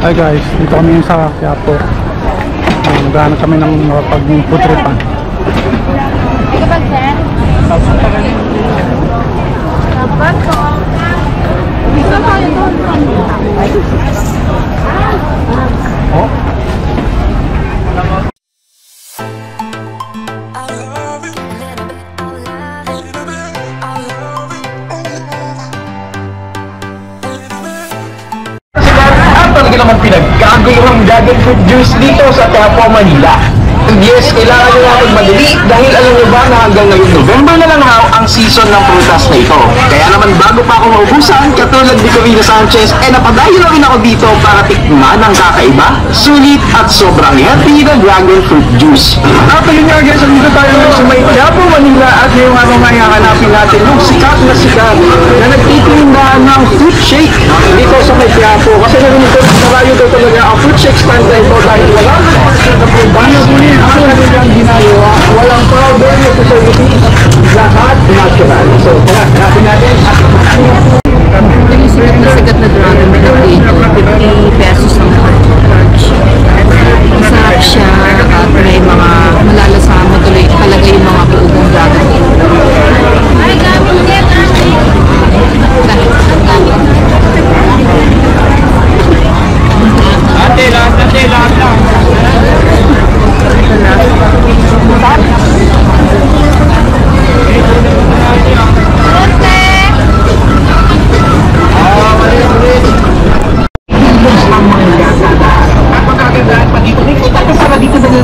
Hi guys, dito kami sa Quiapo. Maghanap kami ng pag-food trip. Ito ba, sir? Dapat ko. Isa tayo doon. Oh? Talaga naman pinagkagulong dragon fruit juice dito sa Quiapo, Manila. Yes, kailangan nyo natin madali dahil alam nyo ba na hanggang ngayong November na lang ang season ng prutas na ito. Kaya naman bago pa ako maubusan, katulad ni Corina Sanchez, napadayo rin ako dito para tikman ang kakaiba, sulit at sobrang happy na dragon fruit juice. At ayun nga guys, dito tayo sa may Quiapo, Manila at ngayong araw nga hanapin natin yung sikat na nagtitinda ng fruit shake dito sa may Quiapo. Kasi narinig ko narayo daw talaga ang fruit shake stand na ito dahil wala ang kanilang ginagawa, walang powder na preservative, lahat natural. So, hanapin natin. Ito yung sikat na dragon fruit dito. 50 pesos ang charge. Masarap siya at may mga malalasa mo tuloy talaga yung mga buong dragon fruit. Ay, gamit din! Ate, lahat lang.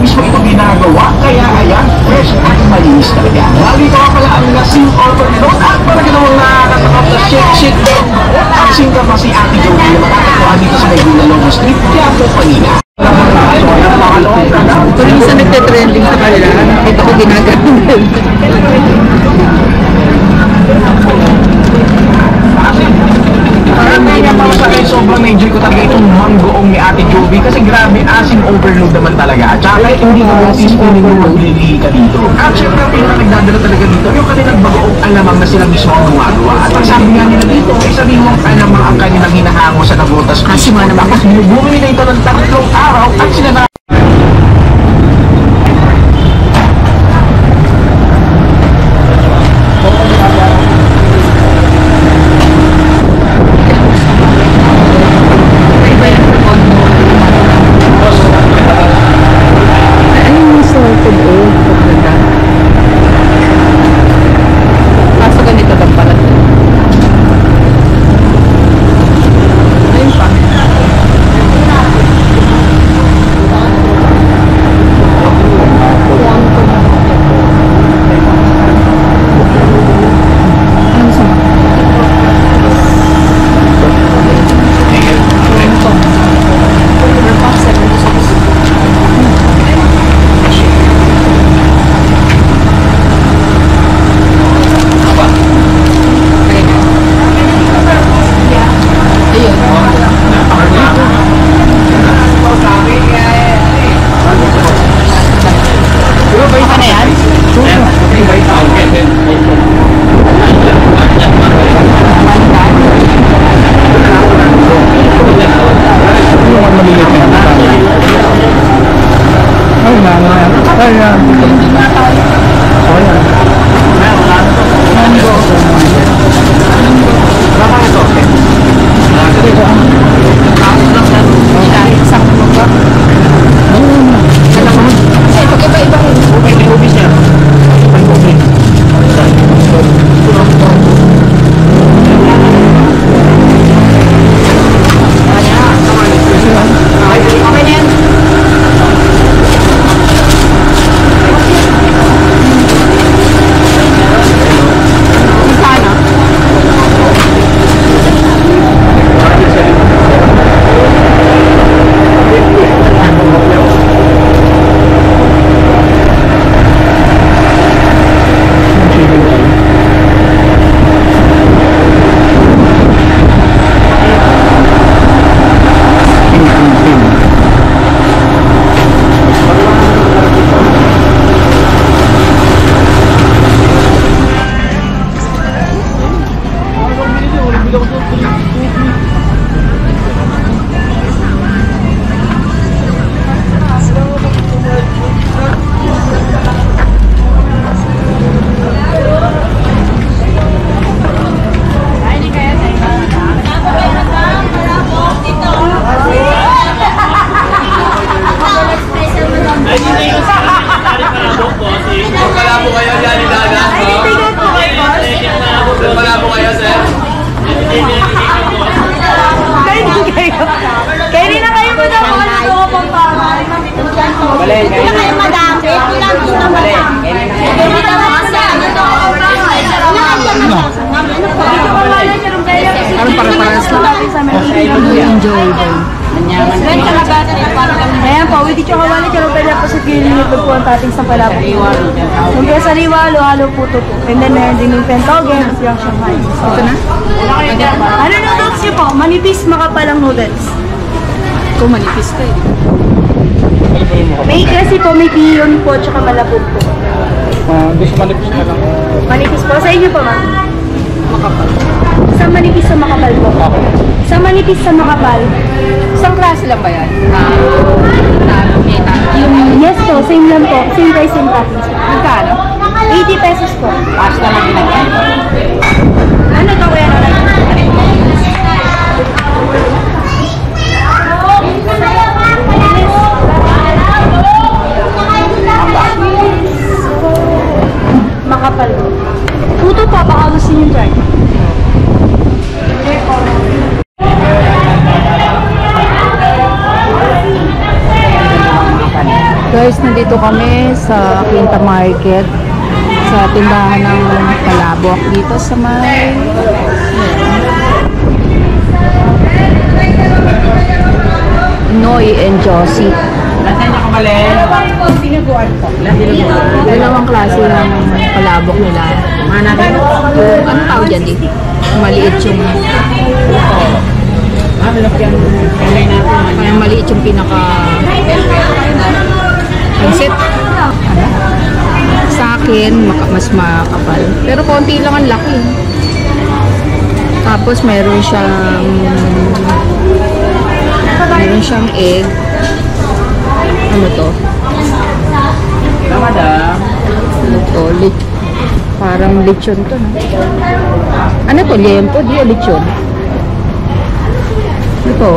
Mismo ito ginagawa, kaya ayan, fresh at malinis talaga. Nalito ka pala ang lasing overload at para ginawang nakatakap na shake doon. Ang singkap na si Ate Joey na matatagpuan dito sa may Gulalongo Street, Quiapo, Manila. Kung minsan nagte-trending sa kanila, ito ko ginagawin. Sobrang na-enjoy ko talaga itong manggoong ni Ate Joey kasi grabe asim overload naman talaga. Tsaka kahit hindi ko teaspoon yung maglilihi ka dito. At syempre ang pinaka nagdadala talaga dito yung kanilang bagoong alamang na sila mismo ang gumagawa. At ang sabi nga nila dito, sariwang alamang ang kanilang hinahango sa nagotas. Asim nga naman. Tapos bumili na ito ng 3 araw at sila na Wala kayo madami. Kulang po na madami. Parang para-paras lang. Enjoyable. Ayan po, wiki chokawali, charo pwede po sa gilid po ang tating sa palabok. Kung kaya sa liwa, halo po ito po. And then meron din yung pentogen, yung Shanghai. Ito na? Ano noodles niyo po? Manipis, makapalang noodles. Kung manipis ka eh. May kasi po, may piyon po, tsaka malapot po. Hindi siya manipis na lang. Manipis po. Sa inyo po, ma'am? Makapal. Sa manipis sa makapal po. Sa manipis sa makapal. Isang klase lang ba yan? Yes po, same lang po. Same price, same package. Magkano? 80 pesos po. Pasta lang ginagawa. Ano to kuya? Makapal po. Puto po, baka gusto nyo dyan. Guys, nandito kami sa Quinta Market sa tindahan ng palabok dito sa may Noy and Josie. Dalawang klase ng palabok nila. Yung, ano tawag dyan eh? Maliit yung parang maliit yung pinaka pansit. Sa akin, mas makapal. Pero konti lang ang laki. Tapos meron siyang egg. Ano to? Ano to? Parang lechon to, no? Ano to? Liempo? Di lechon. Ito.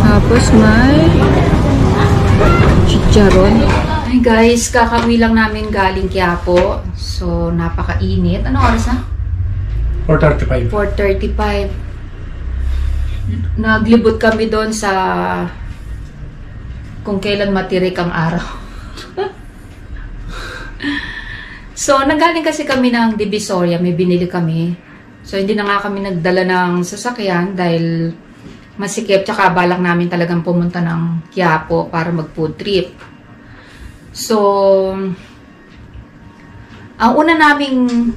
Tapos may chicharon. Ay guys, kakauwi lang namin galing Quiapo. So, napakainit. Ano oras na? 4:35. 4:35. Naglibot kami doon sa kung kailan matirik ang araw. So, nanggaling kasi kami ng Divisoria. May binili kami. So, hindi na nga kami nagdala ng sasakyan dahil masikip. Tsaka balak namin talagang pumunta ng Quiapo para mag-food trip. So, ang una naming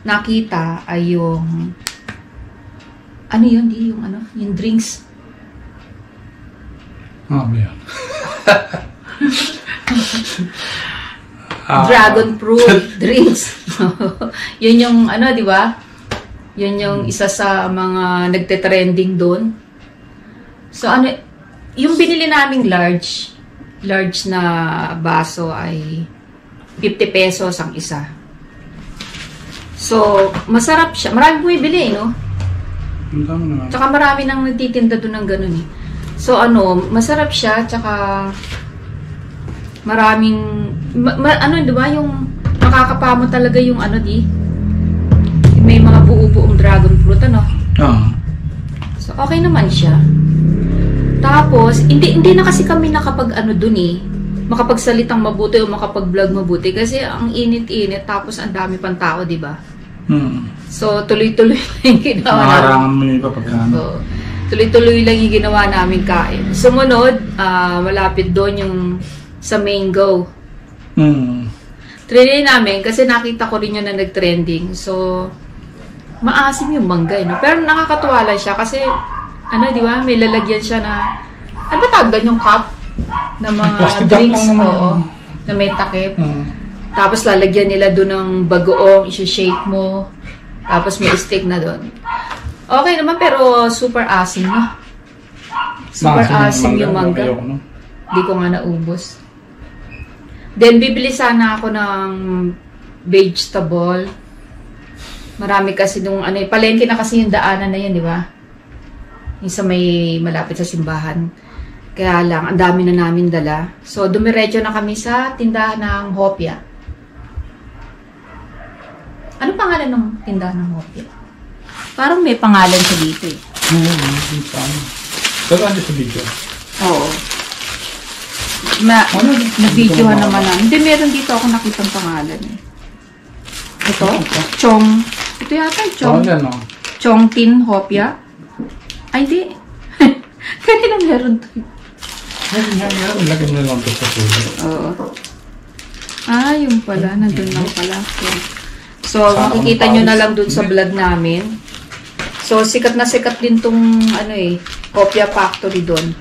nakita ay yung ano yun? Yung drinks. Yan. Dragon fruit drinks. Yun yung ano, di ba? Yun yung isa sa mga nagte-trending doon. So ano, yung binili naming large na baso ay 50 pesos ang isa. So, masarap siya. Marami bumibili, no? Tsaka marami nang nagtitinda doon ng ganun eh. So ano, masarap siya, tsaka maraming ano, 'di ba, yung makakapamo talaga yung ano may mga buo-buong dragon fruit ano. So okay naman siya. Tapos hindi na kasi kami nakapag-ano doon eh, makapagsalitang mabuti o makapag-vlog mabuti kasi ang init-init tapos ang dami pang tao, 'di ba? So, tuloy-tuloy lang yung ginawa namin. Maharangan mo yung ipapagkano. So, tuloy-tuloy lang yung ginawa namin kain. Sumunod, malapit doon yung sa Mango. Trinay namin kasi nakita ko rin yun na nag-trending. So, maasim yung mangga. No? Pero nakakatuwa lang siya kasi, ano, di ba? May lalagyan siya na, ano ba tawag doon yung cup? Na mga plastic drinks. Lang naman. Oo, na may takip. Tapos lalagyan nila doon ng bagoong, isi-shake mo. Tapos may stick na doon. Okay naman pero super asim na. Super asim yung mangga. Hindi ko nga naubos. Then bibili sana ako ng vegetable. Marami kasi nung ano, palengke na kasi yung daanan na yan, di ba? Yung sa may malapit sa simbahan. Kaya lang, ang dami na namin dala. So dumiretso na kami sa tindahan ng Hopia. Ano pangalan ng tindahan ng Hopia? Parang may pangalan siya dito eh. Pero ano sa video? Oo. Na-videohan naman na. Hindi, meron dito ako nakitang pangalan eh. Ito? Chong. Ito yata Chong. Chong Tin Hopia. Ay, hindi. Kanina meron to. Lagyan mo lang ito sa tuloy. Oo. Ah, yung pala. Nandun lang pala. Okay. So, makikita nyo na lang dun sa vlog namin. So, sikat na sikat din tong, ano eh, Hopia Factory dun.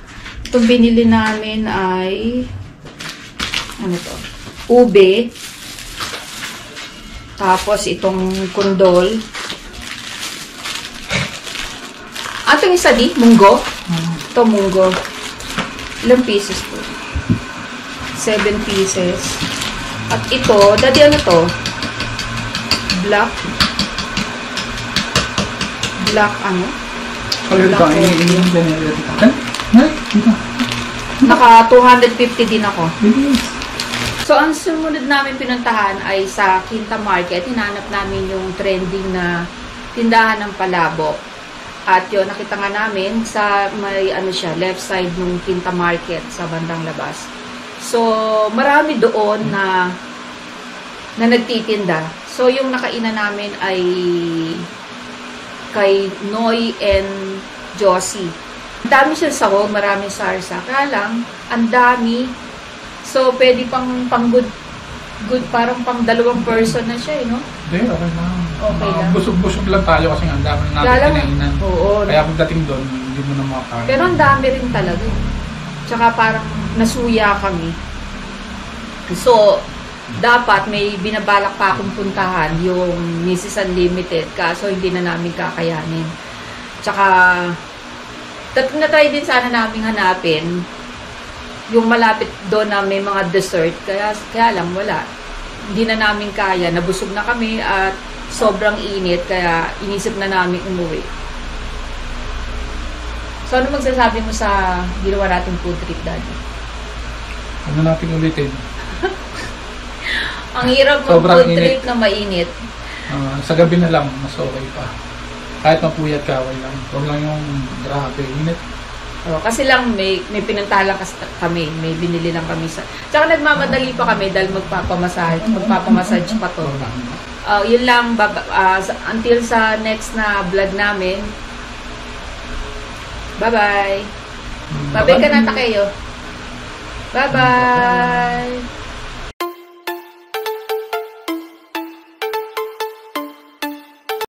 Itong binili namin ay, ano to? Ube. Tapos, itong kundol. Itong isa di? Munggo? Ito, munggo. Ilang pieces po? 7 pieces. At ito, dati ano to? Black ano? Naka 250 din ako. So, ang sumunod namin pinuntahan ay sa Quinta Market. Hinanap namin yung trending na tindahan ng palabok. At yun, nakita nga namin sa may ano siya, left side ng Quinta Market sa bandang labas. So, marami doon na nagtitinda. So, yung nakainan namin ay kay Noy and Josie. Ang dami siya sahog, marami sarsa. Kaya lang, ang dami. So, pwede pang good, parang pang 2 person na siya, no? Hindi, okay lang. Okay lang. Busog-busog lang tayo kasi ang dami natin kinainan. Oo. Kaya pagdating doon, hindi mo na makakain. Pero ang dami rin talaga. Tsaka parang nasuya kami. So, dapat may binabalak pa akong puntahan yung Mrs. Unlimited kaso hindi na namin kakayanin. Tsaka na-try din sana namin hanapin yung malapit doon na may mga dessert. Kaya lang wala. Hindi na namin kaya. Nabusog na kami at sobrang init kaya inisip na namin umuwi. So, ano magsasabi mo sa ginawa nating food trip, Daddy? Ano natin ulitin? Ang hirap ng Sobrang food trip init. na mainit. Sa gabi na lang, mas okay pa. Kahit mapuyat ka, okay lang. Huwag lang yung grabe, init. Kasi lang may pinuntahan lang kami. May binili lang kami sa... Tsaka nagmamadali pa kami dahil magpapamassage pa to. Yun lang, until sa next na vlog namin. Bye-bye! Babay ka na, Takeyo. Bye-bye!